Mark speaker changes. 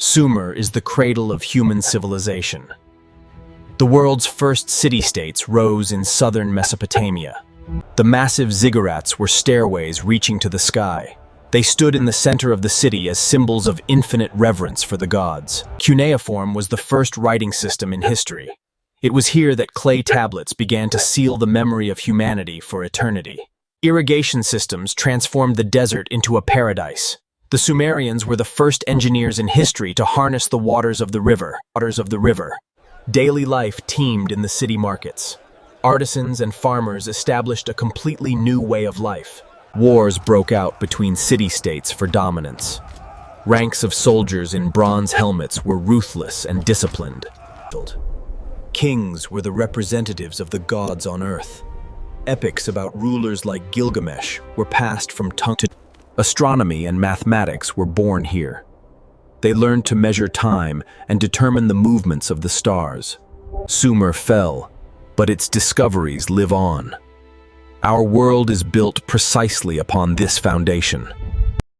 Speaker 1: Sumer is the cradle of human civilization. The world's first city-states rose in southern Mesopotamia. The massive ziggurats were stairways reaching to the sky. They stood in the center of the city as symbols of infinite reverence for the gods. Cuneiform was the first writing system in history. It was here that clay tablets began to seal the memory of humanity for eternity. Irrigation systems transformed the desert into a paradise. The Sumerians were the first engineers in history to harness the waters of the river. Daily life teemed in the city markets. Artisans and farmers established a completely new way of life. Wars broke out between city-states for dominance. Ranks of soldiers in bronze helmets were ruthless and disciplined. Kings were the representatives of the gods on earth. Epics about rulers like Gilgamesh were passed from tongue to tongue. Astronomy and mathematics were born here. They learned to measure time and determine the movements of the stars. Sumer fell, but its discoveries live on. Our world is built precisely upon this foundation.